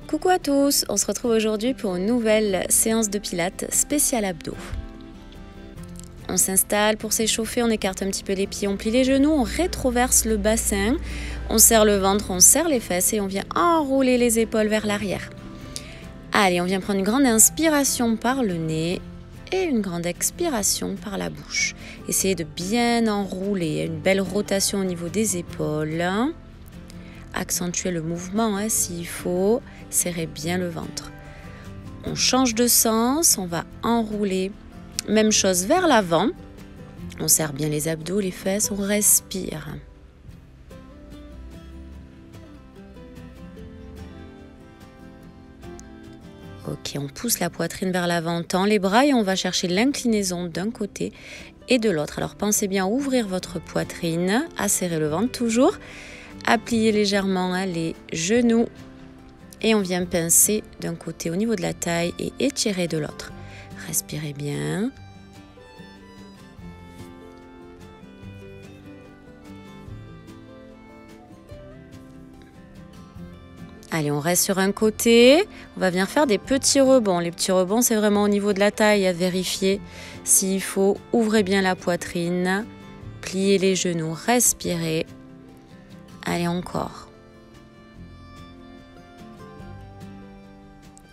Coucou à tous, on se retrouve aujourd'hui pour une nouvelle séance de pilates spéciale abdos. On s'installe pour s'échauffer, on écarte un petit peu les pieds, on plie les genoux, on rétroverse le bassin, on serre le ventre, on serre les fesses et on vient enrouler les épaules vers l'arrière. Allez, on vient prendre une grande inspiration par le nez et une grande expiration par la bouche. Essayez de bien enrouler, une belle rotation au niveau des épaules. Accentuez le mouvement s'il faut, serrez bien le ventre. On change de sens, on va enrouler. Même chose vers l'avant. On serre bien les abdos, les fesses, on respire. Ok, on pousse la poitrine vers l'avant, on tend les bras et on va chercher l'inclinaison d'un côté et de l'autre. Alors pensez bien à ouvrir votre poitrine, à serrer le ventre toujours, à plier légèrement les genoux et on vient pincer d'un côté au niveau de la taille et étirer de l'autre. Respirez bien. Allez, on reste sur un côté. On va venir faire des petits rebonds. Les petits rebonds, c'est vraiment au niveau de la taille à vérifier. S'il faut, ouvrez bien la poitrine, pliez les genoux, respirez. Allez, encore.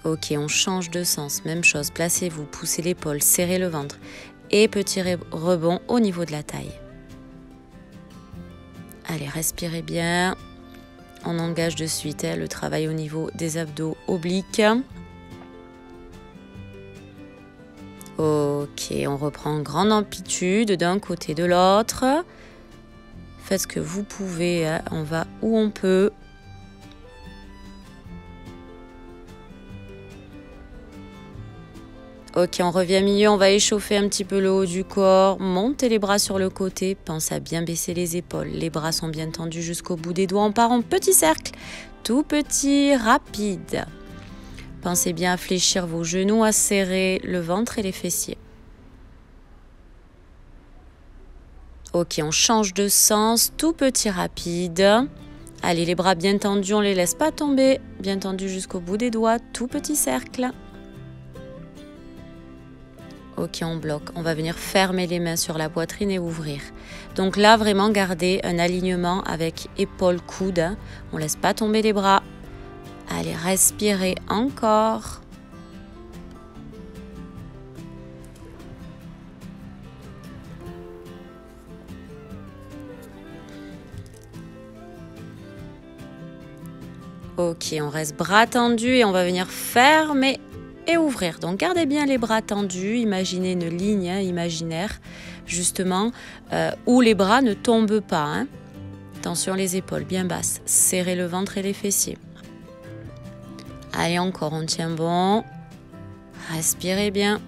Ok, on change de sens. Même chose, placez-vous, poussez l'épaule, serrez le ventre. Et petit rebond au niveau de la taille. Allez, respirez bien. On engage de suite le travail au niveau des abdos obliques. Ok, on reprend en grande amplitude d'un côté de l'autre. Faites ce que vous pouvez, on va où on peut. Ok, on revient au milieu, on va échauffer un petit peu le haut du corps, montez les bras sur le côté, pensez à bien baisser les épaules, les bras sont bien tendus jusqu'au bout des doigts, on part en petit cercle, tout petit, rapide. Pensez bien à fléchir vos genoux, à serrer le ventre et les fessiers. Ok, on change de sens, tout petit, rapide. Allez, les bras bien tendus, on ne les laisse pas tomber, bien tendus jusqu'au bout des doigts, tout petit cercle. Ok, on bloque. On va venir fermer les mains sur la poitrine et ouvrir. Donc là, vraiment, gardez un alignement avec épaule-coude. On ne laisse pas tomber les bras. Allez, respirez encore. Ok, on reste bras tendus et on va venir fermer et ouvrir. Donc gardez bien les bras tendus, imaginez une ligne imaginaire justement où les bras ne tombent pas. Attention les épaules bien basses, serrez le ventre et les fessiers. Allez encore, on tient bon, respirez bien.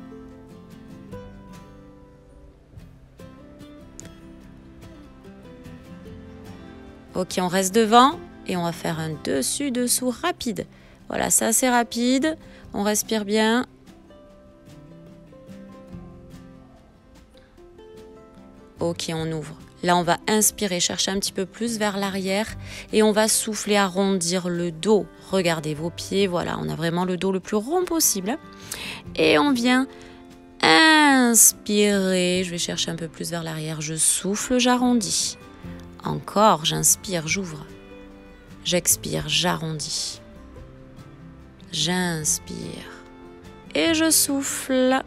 Ok, on reste devant et on va faire un dessus-dessous rapide. Voilà, c'est assez rapide. On respire bien. Ok, on ouvre. Là, on va inspirer, chercher un petit peu plus vers l'arrière et on va souffler, arrondir le dos. Regardez vos pieds, voilà, on a vraiment le dos le plus rond possible. Et on vient inspirer. Je vais chercher un peu plus vers l'arrière. Je souffle, j'arrondis. Encore, j'inspire, j'ouvre. J'expire, j'arrondis. J'inspire et je souffle.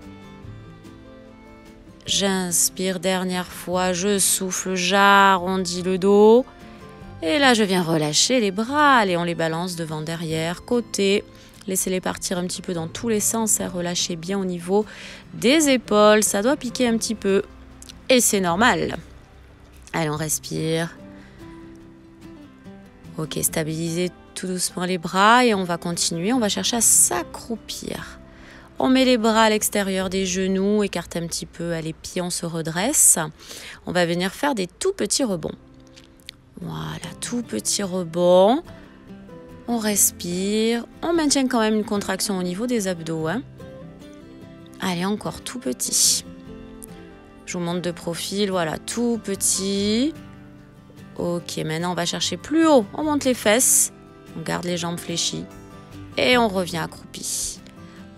J'inspire, dernière fois, je souffle, j'arrondis le dos. Et là, je viens relâcher les bras. Allez, on les balance devant, derrière, côté. Laissez-les partir un petit peu dans tous les sens. Relâchez bien au niveau des épaules. Ça doit piquer un petit peu. Et c'est normal. Allez, on respire. Ok, stabilisez tout doucement les bras et on va continuer. On va chercher à s'accroupir. On met les bras à l'extérieur des genoux, écarte un petit peu les pieds, on se redresse. On va venir faire des tout petits rebonds. Voilà, tout petit rebond. On respire. On maintient quand même une contraction au niveau des abdos. Allez, encore tout petit. Je vous montre de profil, voilà, tout petit. Ok, maintenant on va chercher plus haut. On monte les fesses. On garde les jambes fléchies. et on revient accroupi.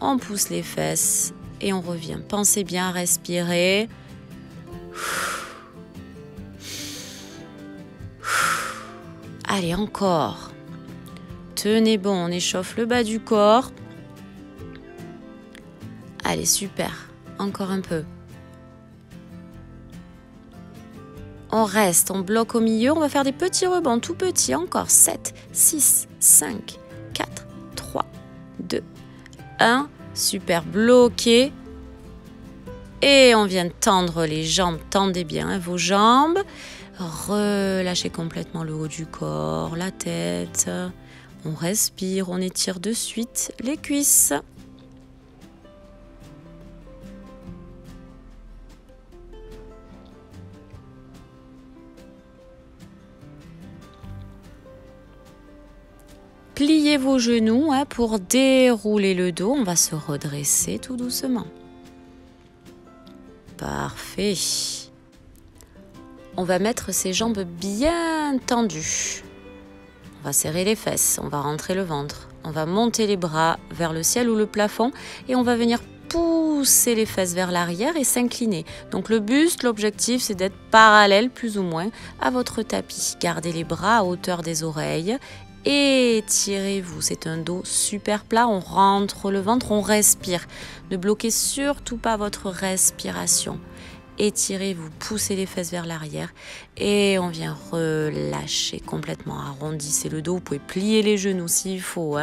On pousse les fesses et on revient. Pensez bien à respirer. Allez, encore. Tenez bon, on échauffe le bas du corps. Allez, super. Encore un peu. On reste, on bloque au milieu. On va faire des petits rebonds tout petits. Encore 7, 6, 5, 4, 3, 2, 1. Super, bloqué. Et on vient tendre les jambes. Tendez bien vos jambes. Relâchez complètement le haut du corps, la tête. On respire, on étire de suite les cuisses. Pliez vos genoux pour dérouler le dos. On va se redresser tout doucement. Parfait. On va mettre ses jambes bien tendues. On va serrer les fesses, on va rentrer le ventre. On va monter les bras vers le ciel ou le plafond et on va venir pousser les fesses vers l'arrière et s'incliner. Donc le buste, l'objectif, c'est d'être parallèle plus ou moins à votre tapis. Gardez les bras à hauteur des oreilles. Étirez-vous, c'est un dos super plat, on rentre le ventre, on respire. Ne bloquez surtout pas votre respiration. Étirez-vous, poussez les fesses vers l'arrière et on vient relâcher complètement. Arrondissez le dos, vous pouvez plier les genoux s'il faut.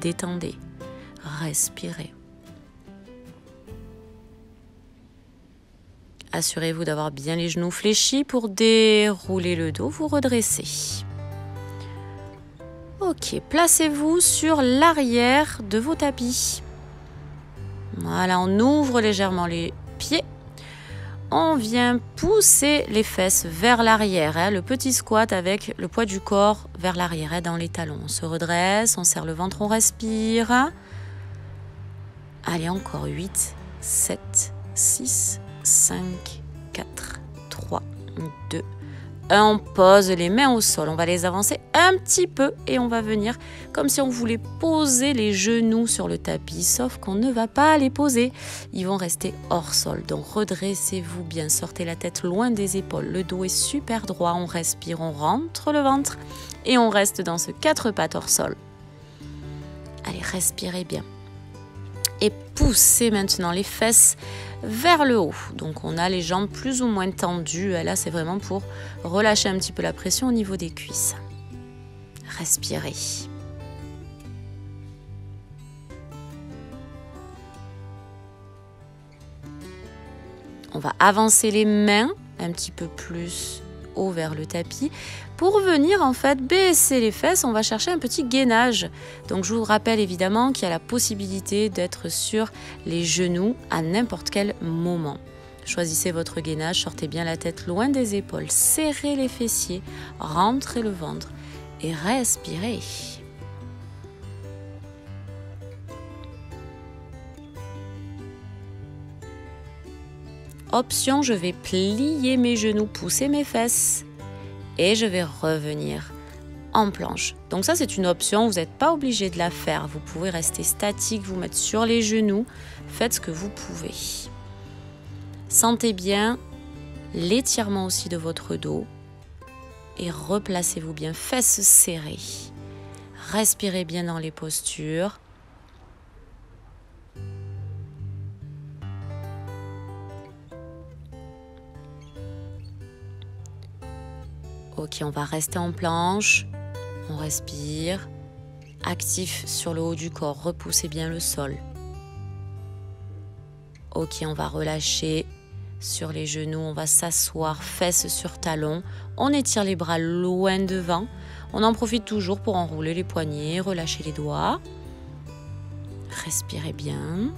Détendez, respirez. Assurez-vous d'avoir bien les genoux fléchis pour dérouler le dos, vous redressez. Ok, placez-vous sur l'arrière de vos tapis. Voilà, on ouvre légèrement les pieds. On vient pousser les fesses vers l'arrière, le petit squat avec le poids du corps vers l'arrière, dans les talons. On se redresse, on serre le ventre, on respire. Allez, encore 8, 7, 6, 5, 4, 3, 2, 1. On pose les mains au sol, on va les avancer un petit peu et on va venir comme si on voulait poser les genoux sur le tapis, sauf qu'on ne va pas les poser. Ils vont rester hors sol. Donc redressez-vous bien, sortez la tête loin des épaules. Le dos est super droit, on respire, on rentre le ventre et on reste dans ce 4 pattes hors sol. Allez, respirez bien. Et poussez maintenant les fesses vers le haut. Donc on a les jambes plus ou moins tendues. Là, c'est vraiment pour relâcher un petit peu la pression au niveau des cuisses. Respirez. On va avancer les mains un petit peu plus haut vers le tapis. Pour venir en fait baisser les fesses, on va chercher un petit gainage. Donc je vous rappelle évidemment qu'il y a la possibilité d'être sur les genoux à n'importe quel moment. Choisissez votre gainage, sortez bien la tête loin des épaules, serrez les fessiers, rentrez le ventre et respirez. Option, je vais plier mes genoux, pousser mes fesses et je vais revenir en planche. Donc ça, c'est une option, vous n'êtes pas obligé de la faire. Vous pouvez rester statique, vous mettre sur les genoux, faites ce que vous pouvez. Sentez bien l'étirement aussi de votre dos et replacez-vous bien, fesses serrées. Respirez bien dans les postures. Ok, on va rester en planche, on respire, actif sur le haut du corps, repoussez bien le sol. Ok, on va relâcher sur les genoux, on va s'asseoir, fesses sur talons, on étire les bras loin devant, on en profite toujours pour enrouler les poignets, relâcher les doigts, respirez bien.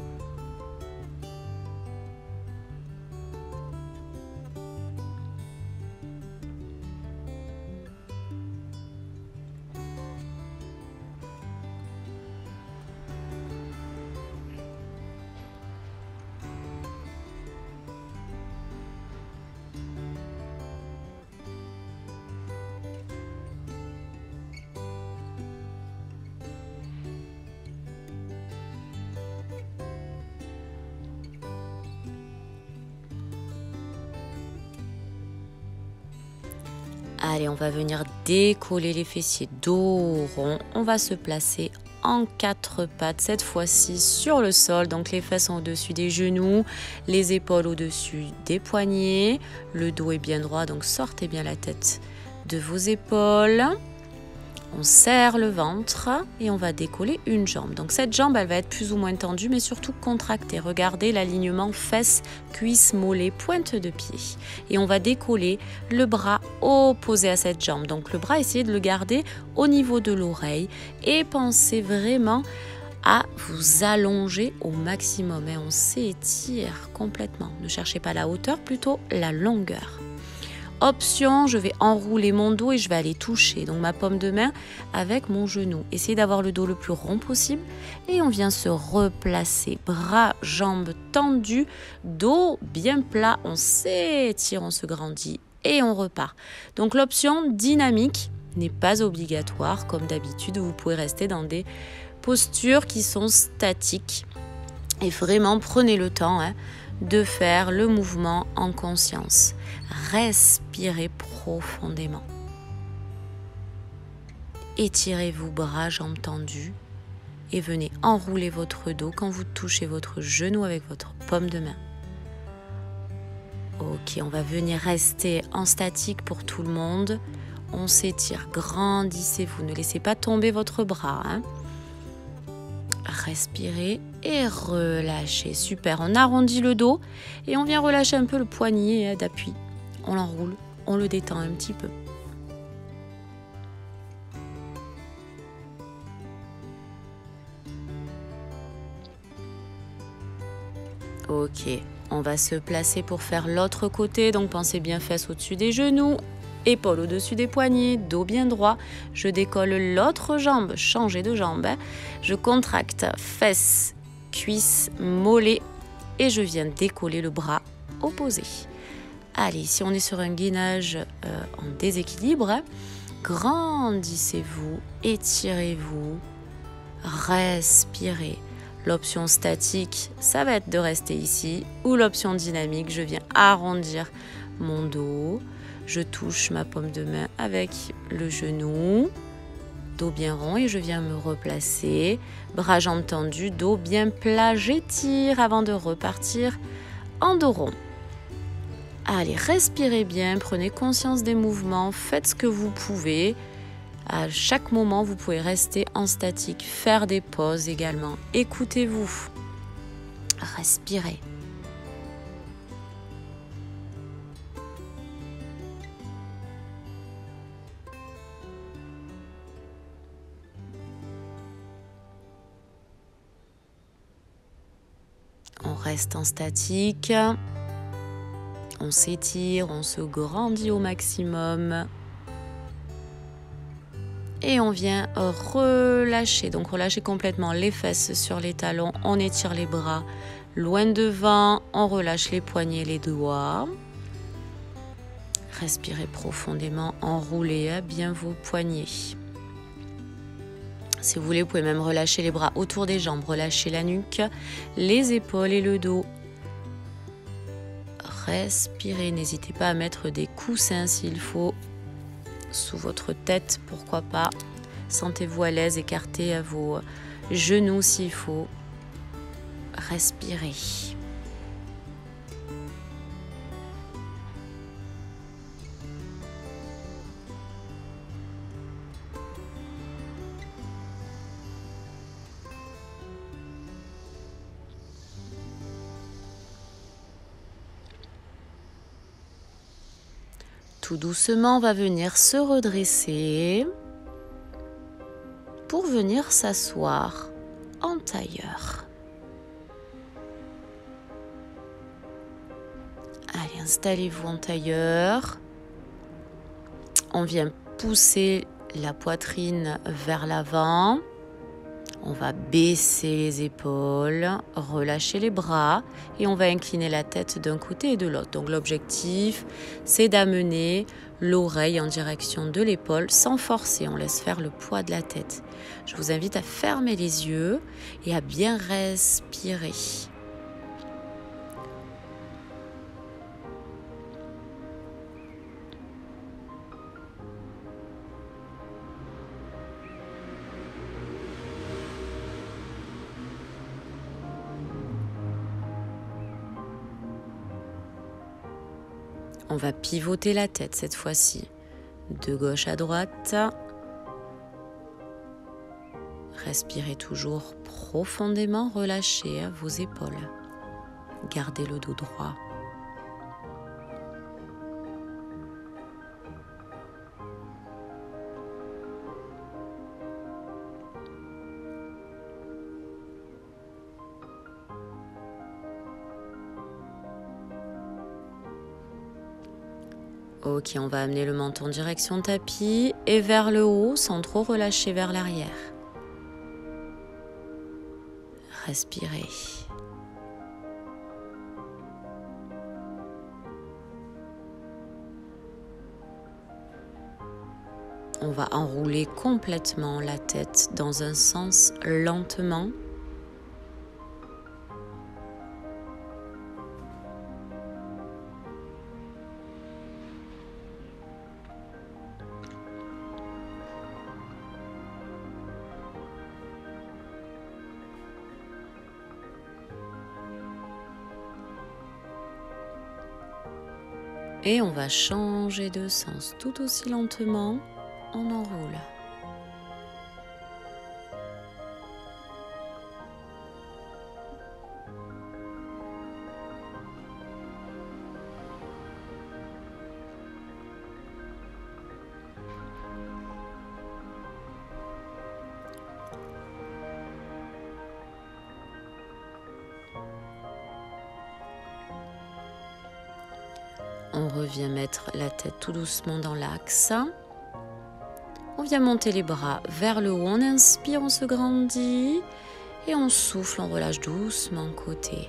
Allez, on va venir décoller les fessiers, dos rond. On va se placer en 4 pattes, cette fois-ci sur le sol. Donc les fesses sont au-dessus des genoux, les épaules au-dessus des poignets. Le dos est bien droit, donc sortez bien la tête de vos épaules. On serre le ventre et on va décoller une jambe. Donc cette jambe, elle va être plus ou moins tendue, mais surtout contractée. Regardez l'alignement fesses, cuisses, mollets, pointe de pied. Et on va décoller le bras opposé à cette jambe. Donc le bras, essayez de le garder au niveau de l'oreille et pensez vraiment à vous allonger au maximum. Et on s'étire complètement. Ne cherchez pas la hauteur, plutôt la longueur. Option, je vais enrouler mon dos et je vais aller toucher donc ma paume de main avec mon genou. Essayez d'avoir le dos le plus rond possible et on vient se replacer. Bras, jambes tendues, dos bien plat. On s'étire, on se grandit et on repart. Donc l'option dynamique n'est pas obligatoire. Comme d'habitude, vous pouvez rester dans des postures qui sont statiques. Et vraiment, prenez le temps de faire le mouvement en conscience. Respirez profondément. Étirez-vous, bras, jambes tendues et venez enrouler votre dos quand vous touchez votre genou avec votre paume de main. Ok, on va venir rester en statique pour tout le monde. On s'étire, grandissez-vous, ne laissez pas tomber votre bras. Respirez et relâchez. Super, on arrondit le dos et on vient relâcher un peu le poignet d'appui. On l'enroule, on le détend un petit peu. Ok, on va se placer pour faire l'autre côté. Donc pensez bien fesses au-dessus des genoux, épaules au-dessus des poignets, dos bien droit. Je décolle l'autre jambe, changez de jambe. Je contracte fesses, cuisses, mollets et je viens décoller le bras opposé. Allez, si on est sur un gainage en déséquilibre, grandissez-vous, étirez-vous, respirez. L'option statique, ça va être de rester ici, ou l'option dynamique, je viens arrondir mon dos, je touche ma paume de main avec le genou, dos bien rond et je viens me replacer, bras jambes tendus, dos bien plat, j'étire avant de repartir en dos rond. Allez, respirez bien, prenez conscience des mouvements, faites ce que vous pouvez. À chaque moment, vous pouvez rester en statique, faire des pauses également. Écoutez-vous, respirez. On reste en statique. On s'étire, on se grandit au maximum. Et on vient relâcher. Donc relâcher complètement les fesses sur les talons. On étire les bras loin devant. On relâche les poignets, les doigts. Respirez profondément. Enroulez bien vos poignets. Si vous voulez, vous pouvez même relâcher les bras autour des jambes. Relâchez la nuque, les épaules et le dos. Respirez, n'hésitez pas à mettre des coussins s'il faut sous votre tête, pourquoi pas. Sentez-vous à l'aise, écartez vos genoux s'il faut. Respirez. Tout doucement, on va venir se redresser pour venir s'asseoir en tailleur. Allez, installez-vous en tailleur. On vient pousser la poitrine vers l'avant. On va baisser les épaules, relâcher les bras et on va incliner la tête d'un côté et de l'autre. Donc l'objectif, c'est d'amener l'oreille en direction de l'épaule sans forcer. On laisse faire le poids de la tête. Je vous invite à fermer les yeux et à bien respirer. On va pivoter la tête cette fois-ci, de gauche à droite. Respirez toujours profondément, relâchez vos épaules. Gardez le dos droit. Ok, on va amener le menton direction tapis et vers le haut sans trop relâcher vers l'arrière. Respirez. On va enrouler complètement la tête dans un sens lentement. Et on va changer de sens tout aussi lentement. On enroule. On revient mettre la tête tout doucement dans l'axe. On vient monter les bras vers le haut. On inspire, on se grandit. Et on souffle, on relâche doucement côté.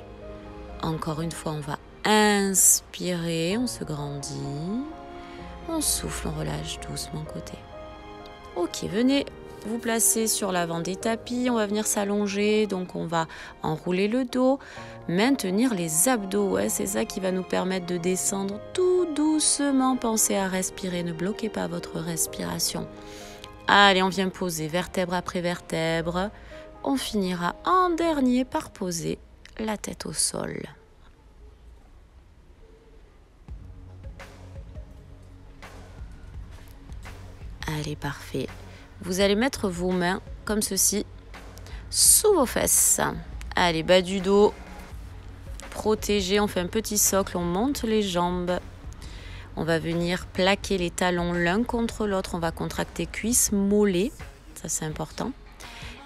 Encore une fois, on va inspirer, on se grandit. On souffle, on relâche doucement côté. Ok, venez vous placer sur l'avant des tapis. On va venir s'allonger. Donc, on va enrouler le dos. Maintenir les abdos. Ouais, c'est ça qui va nous permettre de descendre tout doucement. Pensez à respirer. Ne bloquez pas votre respiration. Allez, on vient poser vertèbre après vertèbre. On finira en dernier par poser la tête au sol. Allez, parfait. Vous allez mettre vos mains comme ceci sous vos fesses. Allez, bas du dos. Protégé, on fait un petit socle, on monte les jambes. On va venir plaquer les talons l'un contre l'autre. On va contracter cuisses, mollets. Ça, c'est important.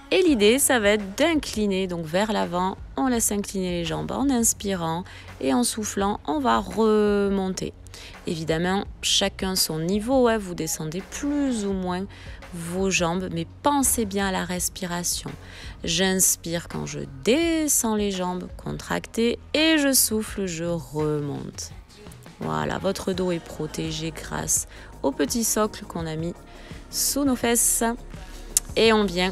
Et l'idée, ça va être d'incliner, donc vers l'avant. On laisse incliner les jambes en inspirant et en soufflant, on va remonter. Évidemment, chacun son niveau. Vous descendez plus ou moins vos jambes, mais pensez bien à la respiration. J'inspire quand je descends les jambes, contractées, et je souffle, je remonte. Voilà, votre dos est protégé grâce au petit socle qu'on a mis sous nos fesses. Et on vient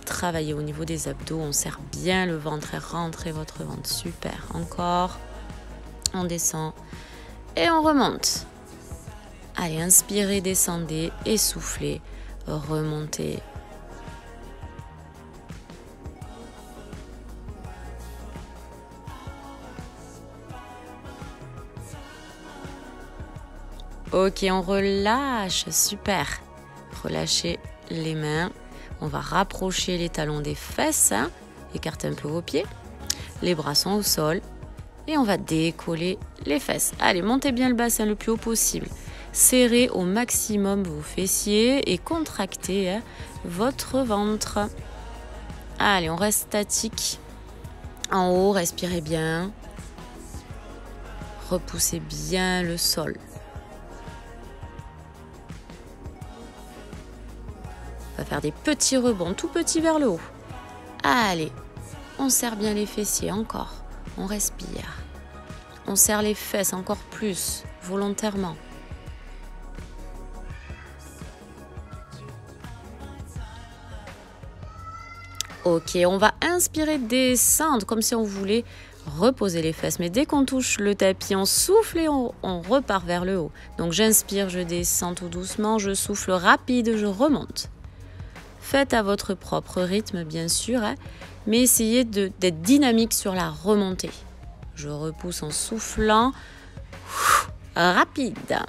travailler au niveau des abdos. On serre bien le ventre et rentrez votre ventre. Super. Encore. On descend et on remonte. Allez, inspirez, descendez et soufflez. Remontez. Ok, on relâche. Super. Relâchez les mains. On va rapprocher les talons des fesses. Écartez un peu vos pieds. Les bras sont au sol. Et on va décoller les fesses. Allez, montez bien le bassin le plus haut possible. Serrez au maximum vos fessiers et contractez votre ventre. Allez, on reste statique. En haut, respirez bien. Repoussez bien le sol. On va faire des petits rebonds, tout petits vers le haut. Allez, on serre bien les fessiers, encore. On respire. On serre les fesses encore plus, volontairement. Ok, on va inspirer, descendre, comme si on voulait reposer les fesses. Mais dès qu'on touche le tapis, on souffle et on repart vers le haut. Donc j'inspire, je descends tout doucement, je souffle rapide, je remonte. Faites à votre propre rythme, bien sûr, mais essayez d'être dynamique sur la remontée. Je repousse en soufflant rapide.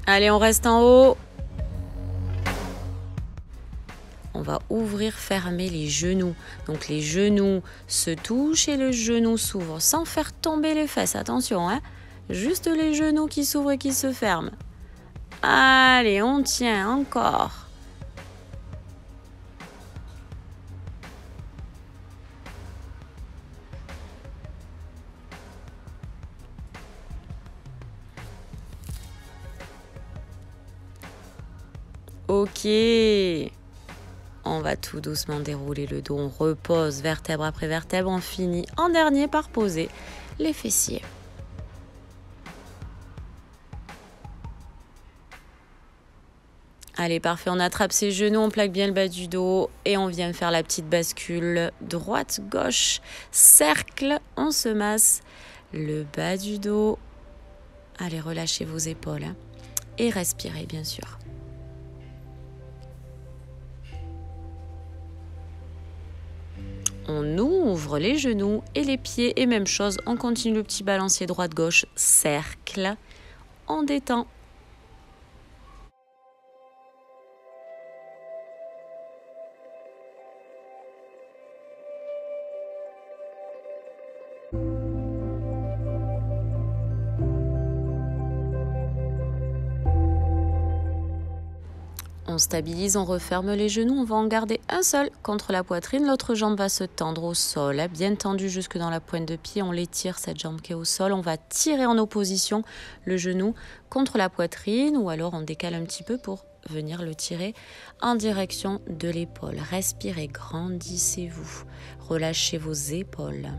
Allez, on reste en haut. On va ouvrir, fermer les genoux. Donc les genoux se touchent et le genou s'ouvre sans faire tomber les fesses. Attention, hein. Juste les genoux qui s'ouvrent et qui se ferment. Allez, on tient encore. Ok. On va tout doucement dérouler le dos. On repose vertèbre après vertèbre. On finit en dernier par poser les fessiers. Allez, parfait. On attrape ses genoux, on plaque bien le bas du dos et on vient faire la petite bascule droite-gauche. Cercle, on se masse le bas du dos. Allez, relâchez vos épaules hein, et respirez bien sûr. On ouvre les genoux et les pieds et même chose, on continue le petit balancier droite-gauche, cercle, on détend. On stabilise, on referme les genoux, on va en garder un seul contre la poitrine. L'autre jambe va se tendre au sol, bien tendue jusque dans la pointe de pied. On l'étire, cette jambe qui est au sol. On va tirer en opposition le genou contre la poitrine ou alors on décale un petit peu pour venir le tirer en direction de l'épaule. Respirez, grandissez-vous, relâchez vos épaules.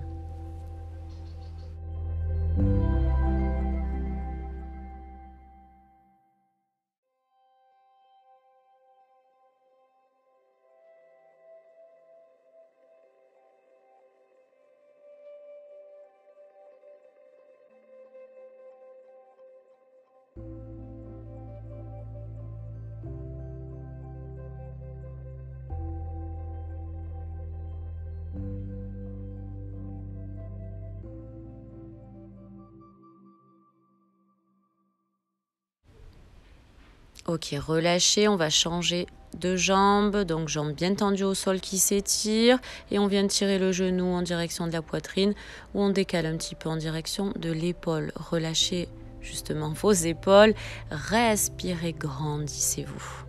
Ok, relâchez, on va changer de jambe, donc jambe bien tendue au sol qui s'étire et on vient tirer le genou en direction de la poitrine ou on décale un petit peu en direction de l'épaule. Relâchez justement vos épaules, respirez, grandissez-vous.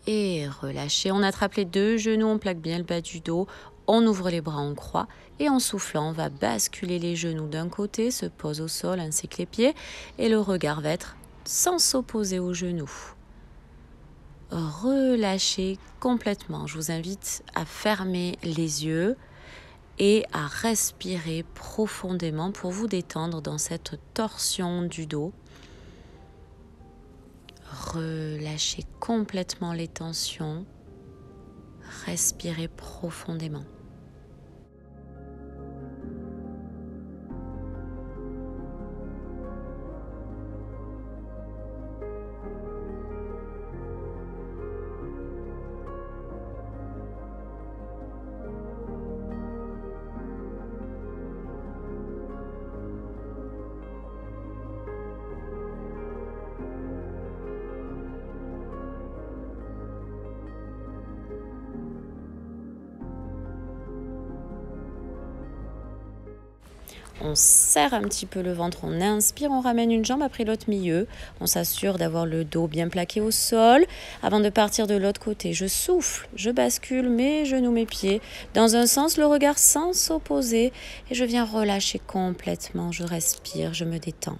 Et relâchez, on attrape les deux genoux, on plaque bien le bas du dos, on ouvre les bras en croix et en soufflant, on va basculer les genoux d'un côté, se pose au sol ainsi que les pieds et le regard va être sans s'opposer aux genoux. Relâchez complètement, je vous invite à fermer les yeux et à respirer profondément pour vous détendre dans cette torsion du dos. Relâchez complètement les tensions. Respirez profondément. on serre un petit peu le ventre, on inspire, on ramène une jambe après l'autre milieu. On s'assure d'avoir le dos bien plaqué au sol. Avant de partir de l'autre côté, je souffle, je bascule mes genoux, mes pieds dans un sens, le regard sans s'opposer. Et je viens relâcher complètement, je respire, je me détends.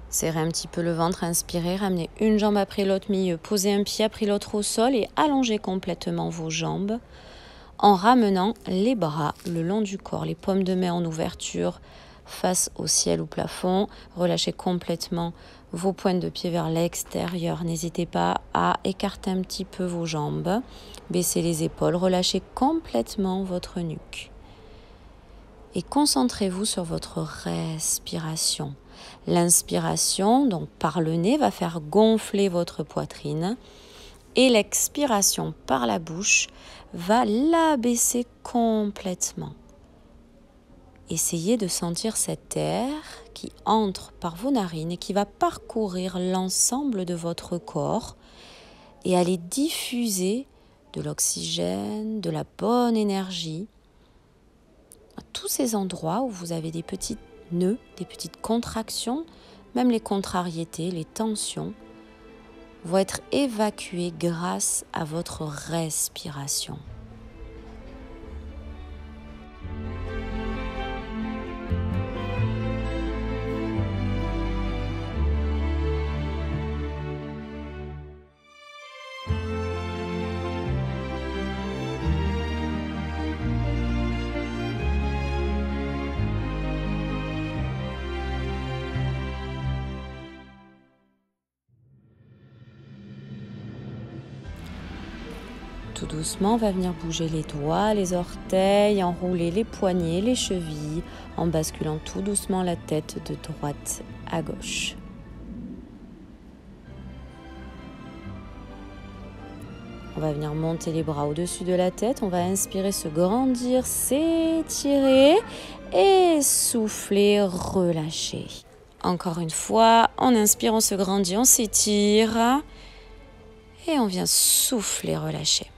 Serrez un petit peu le ventre, inspirez, ramenez une jambe après l'autre milieu, posez un pied après l'autre au sol et allongez complètement vos jambes en ramenant les bras le long du corps, les paumes de main en ouverture face au ciel ou plafond. Relâchez complètement vos pointes de pied vers l'extérieur. N'hésitez pas à écarter un petit peu vos jambes, baissez les épaules, relâchez complètement votre nuque. Et concentrez-vous sur votre respiration. L'inspiration, donc par le nez, va faire gonfler votre poitrine et l'expiration par la bouche va l'abaisser complètement. Essayez de sentir cet air qui entre par vos narines et qui va parcourir l'ensemble de votre corps et aller diffuser de l'oxygène, de la bonne énergie à tous ces endroits où vous avez des petits nœuds, des petites contractions, même les contrariétés, les tensions, vont être évacuées grâce à votre respiration. Tout doucement, on va venir bouger les doigts, les orteils, enrouler les poignets, les chevilles, en basculant tout doucement la tête de droite à gauche. On va venir monter les bras au-dessus de la tête, on va inspirer, se grandir, s'étirer et souffler, relâcher. Encore une fois, on inspire, on se grandit, on s'étire et on vient souffler, relâcher.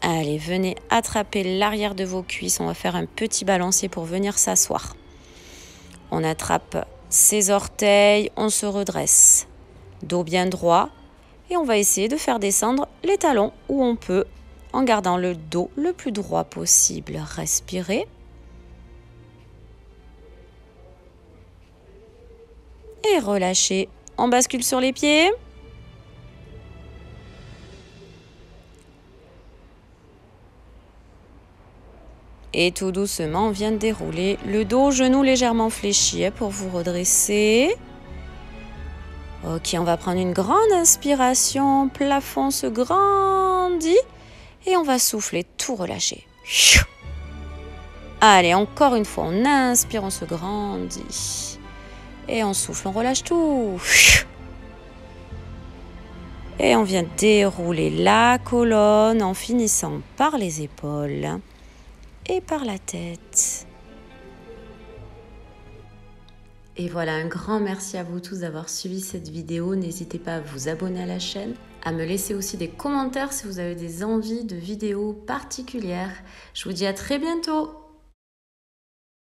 Allez, venez attraper l'arrière de vos cuisses. On va faire un petit balancier pour venir s'asseoir. On attrape ses orteils, on se redresse. Dos bien droit. Et on va essayer de faire descendre les talons où on peut, en gardant le dos le plus droit possible. Respirez. Et relâchez. On bascule sur les pieds. Et tout doucement, on vient de dérouler le dos, genoux légèrement fléchis pour vous redresser. Ok, on va prendre une grande inspiration, plafond se grandit et on va souffler, tout relâcher. Allez, encore une fois, on inspire, on se grandit et on souffle, on relâche tout. Et on vient dérouler la colonne en finissant par les épaules et par la tête. Et voilà, un grand merci à vous tous d'avoir suivi cette vidéo. N'hésitez pas à vous abonner à la chaîne, à me laisser aussi des commentaires si vous avez des envies de vidéos particulières. Je vous dis à très bientôt.